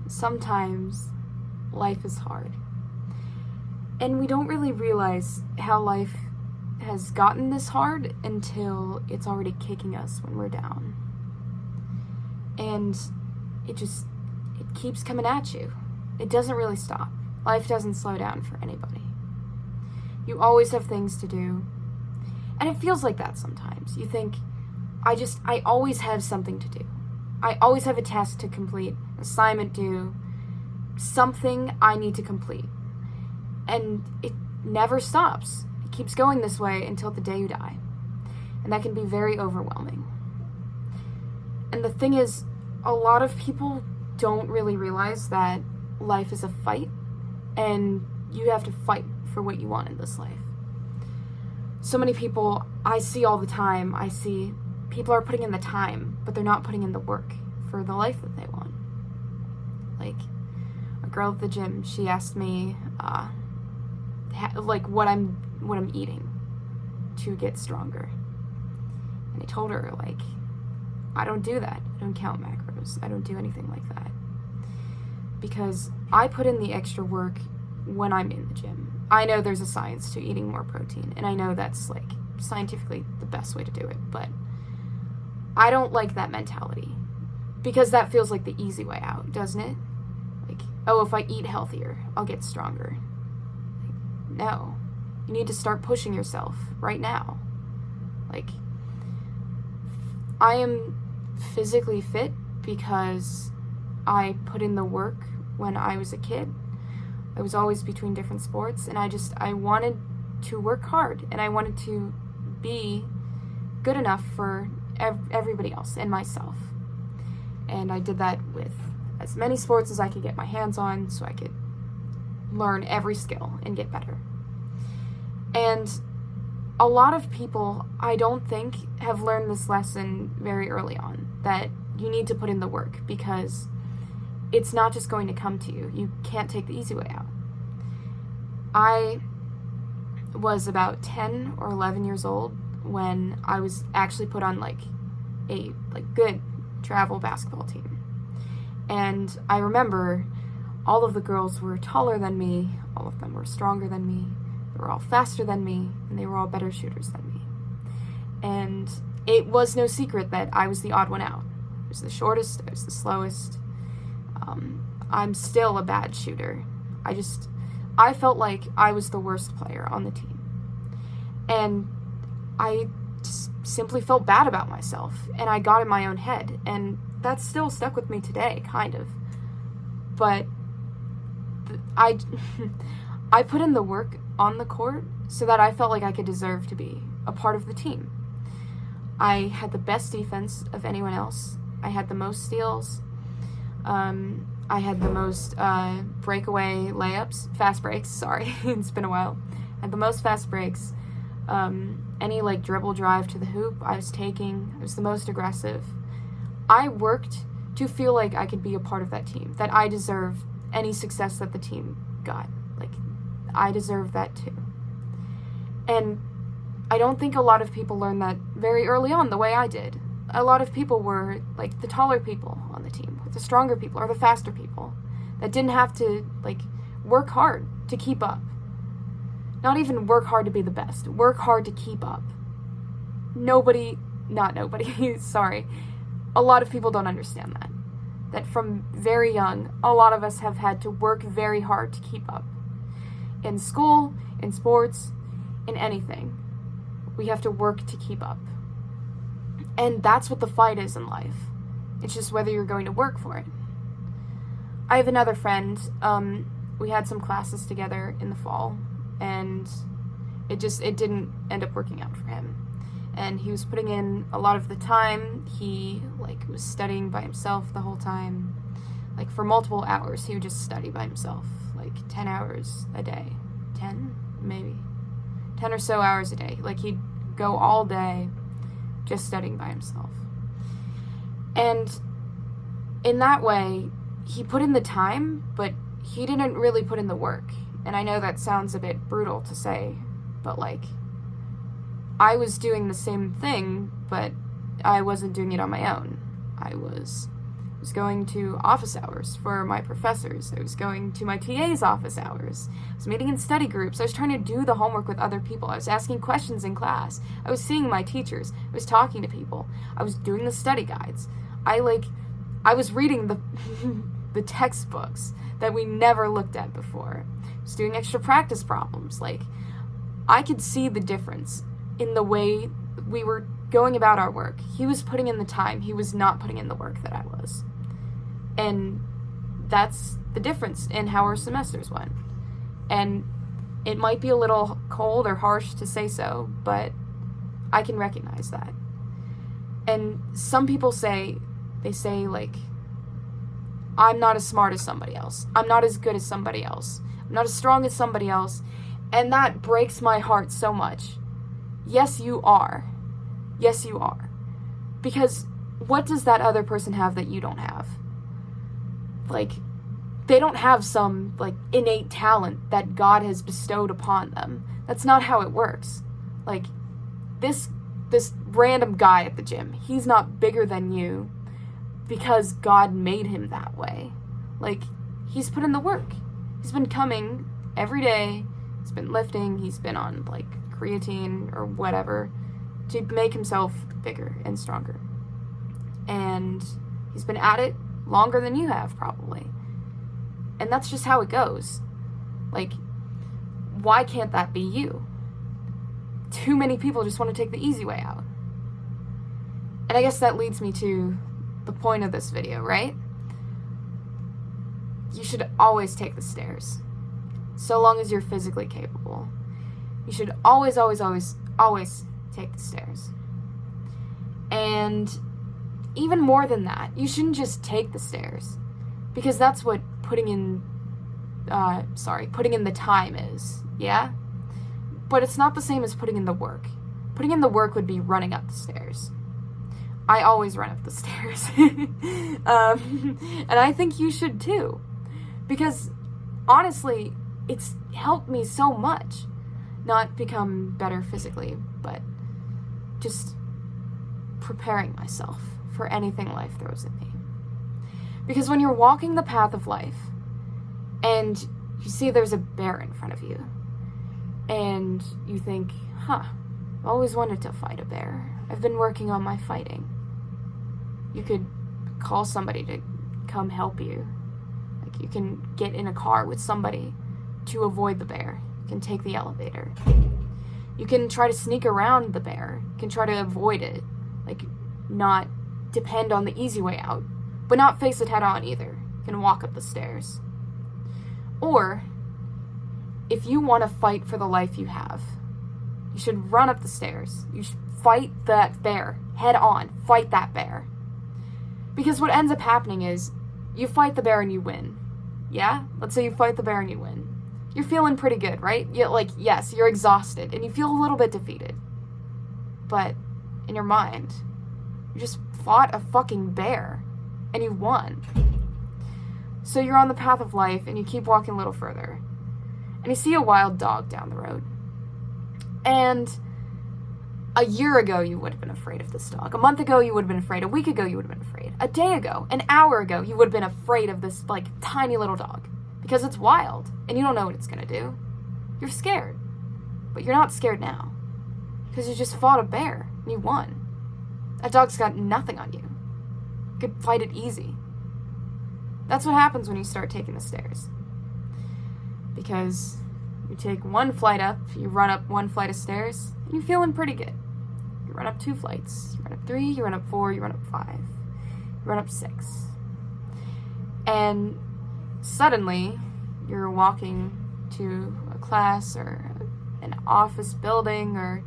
sometimes life is hard. And we don't really realize how life has gotten this hard until it's already kicking us when we're down. And it keeps coming at you. It doesn't really stop. Life doesn't slow down for anybody. You always have things to do. And it feels like that sometimes. You think, I always have something to do. I always have a task to complete, assignment due, something I need to complete. And it never stops. It keeps going this way until the day you die. And that can be very overwhelming. And the thing is, a lot of people don't really realize that life is a fight, and you have to fight for what you want in this life. So many people I see all the time, people are putting in the time, but they're not putting in the work for the life that they want. Like, a girl at the gym, she asked me, what I'm eating to get stronger. And I told her, I don't do that. I don't count macros. I don't do anything like that. Because I put in the extra work when I'm in the gym. I know there's a science to eating more protein, and I know that's, scientifically the best way to do it, but I don't like that mentality. Because that feels like the easy way out, doesn't it? If I eat healthier, I'll get stronger. No. You need to start pushing yourself right now. I am physically fit because I put in the work when I was a kid. I was always between different sports, and I wanted to work hard, and I wanted to be good enough for everybody else and myself. And I did that with as many sports as I could get my hands on so I could learn every skill and get better. And a lot of people, I don't think, have learned this lesson very early on, that you need to put in the work because it's not just going to come to you. You can't take the easy way out. I was about 10 or 11 years old when I was actually put on a good travel basketball team. And I remember all of the girls were taller than me, all of them were stronger than me, they were all faster than me, and they were all better shooters than me. And it was no secret that I was the odd one out. I was the shortest, I was the slowest. I'm still a bad shooter. I felt like I was the worst player on the team. And I just simply felt bad about myself, and I got in my own head, and that's still stuck with me today, kind of. But I put in the work on the court so that I felt like I could deserve to be a part of the team. I had the best defense of anyone else. I had the most steals. I had the most breakaway layups, fast breaks, sorry, it's been a while. I had the most fast breaks. Any dribble drive to the hoop I was taking. I was the most aggressive. I worked to feel like I could be a part of that team, that I deserve any success that the team got. I deserve that too. And I don't think a lot of people learn that very early on the way I did. A lot of people were the taller people on the team, the stronger people, or the faster people that didn't have to work hard to keep up. Not even work hard to be the best, work hard to keep up. Sorry. A lot of people don't understand that. That from very young, a lot of us have had to work very hard to keep up. In school, in sports, in anything. We have to work to keep up. And that's what the fight is in life. It's just whether you're going to work for it. I have another friend, we had some classes together in the fall, and it didn't end up working out for him. And he was putting in a lot of the time. He was studying by himself the whole time. For multiple hours, he would just study by himself, 10 hours a day. 10, maybe. 10 or so hours a day. He'd go all day just studying by himself. And in that way, he put in the time, but he didn't really put in the work. And I know that sounds a bit brutal to say, but I was doing the same thing, but I wasn't doing it on my own. I was was going to office hours for my professors. I was going to my TA's office hours. I was meeting in study groups. I was trying to do the homework with other people. I was asking questions in class. I was seeing my teachers. I was talking to people. I was doing the study guides. I was reading the the textbooks that we never looked at before. I was doing extra practice problems. I could see the difference in the way we were going about our work. He was putting in the time. He was not putting in the work that I was. And that's the difference in how our semesters went. And it might be a little cold or harsh to say so, but I can recognize that. And some people say, I'm not as smart as somebody else. I'm not as good as somebody else. I'm not as strong as somebody else. And that breaks my heart so much. Yes, you are. Yes, you are. Because what does that other person have that you don't have? They don't have some, innate talent that God has bestowed upon them. That's not how it works. This random guy at the gym, he's not bigger than you because God made him that way. He's put in the work. He's been coming every day. He's been lifting. He's been on, creatine or whatever to make himself bigger and stronger. And he's been at it longer than you have, probably. And that's just how it goes. Why can't that be you? Too many people just want to take the easy way out. And I guess that leads me to the point of this video, right? You should always take the stairs, so long as you're physically capable. You should always, always, always, always take the stairs. And even more than that, you shouldn't just take the stairs, because that's what putting in the time is, yeah? But it's not the same as putting in the work. Putting in the work would be running up the stairs. I always run up the stairs. And I think you should too. Because, honestly, it's helped me so much. Not become better physically, but just preparing myself for anything life throws at me. Because when you're walking the path of life, and you see there's a bear in front of you, and you think, I've always wanted to fight a bear. I've been working on my fighting. You could call somebody to come help you. You can get in a car with somebody to avoid the bear. You can take the elevator. You can try to sneak around the bear. You can try to avoid it. Not depend on the easy way out, but not face it head on either. You can walk up the stairs. Or, if you want to fight for the life you have, you should run up the stairs. You should fight that bear head on. Fight that bear. Because what ends up happening is, you fight the bear and you win. Yeah? Let's say you fight the bear and you win. You're feeling pretty good, right? Yes, you're exhausted and you feel a little bit defeated. But in your mind, you just fought a fucking bear and you won. So you're on the path of life and you keep walking a little further. And you see a wild dog down the road. And a year ago, you would have been afraid of this dog. A month ago, you would have been afraid. A week ago, you would have been afraid. A day ago, an hour ago, you would have been afraid of this, tiny little dog. Because it's wild, and you don't know what it's gonna do. You're scared. But you're not scared now. Because you just fought a bear, and you won. That dog's got nothing on you. You could fight it easy. That's what happens when you start taking the stairs. Because you take one flight up, you run up one flight of stairs, and you're feeling pretty good. You run up 2 flights, you run up 3, you run up 4, you run up 5, you run up 6. And suddenly, you're walking to a class or an office building, or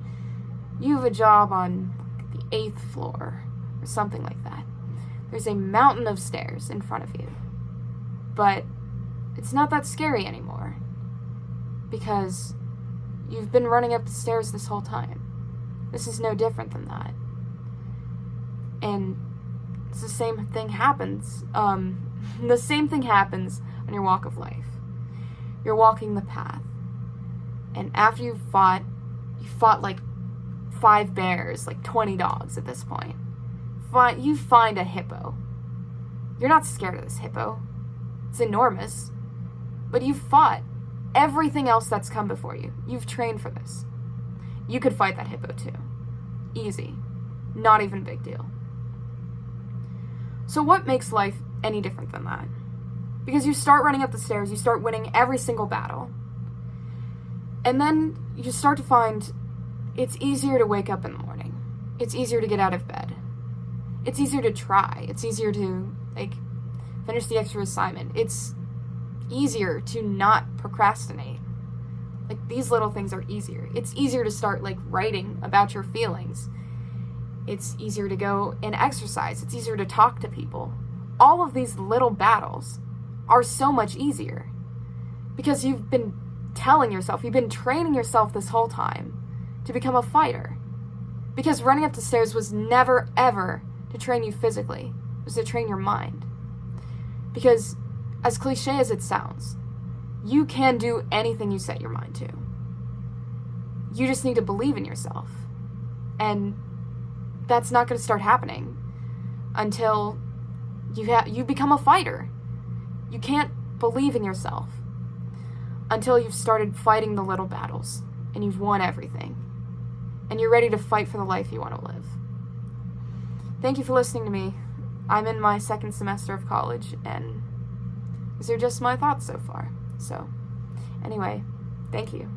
you have a job on the 8th floor, or something like that. There's a mountain of stairs in front of you. But it's not that scary anymore, because you've been running up the stairs this whole time. This is no different than that. And it's the same thing happens. The same thing happens on your walk of life. You're walking the path. And after you fought 5 bears, 20 dogs at this point. You find a hippo. You're not scared of this hippo. It's enormous. But you've fought everything else that's come before you. You've trained for this. You could fight that hippo too. Easy. Not even a big deal. So what makes life any different than that? Because you start running up the stairs, you start winning every single battle. And then you start to find it's easier to wake up in the morning. It's easier to get out of bed. It's easier to try. It's easier to, finish the extra assignment. It's easier to not procrastinate. These little things are easier. It's easier to start, writing about your feelings. It's easier to go and exercise. It's easier to talk to people. All of these little battles are so much easier because you've been telling yourself, you've been training yourself this whole time to become a fighter. Because running up the stairs was never, ever to train you physically. It was to train your mind. Because, as cliche as it sounds, you can do anything you set your mind to. You just need to believe in yourself. And that's not going to start happening until you become a fighter. You can't believe in yourself until you've started fighting the little battles and you've won everything. And you're ready to fight for the life you want to live. Thank you for listening to me. I'm in my second semester of college, and these are just my thoughts so far. So, anyway, thank you.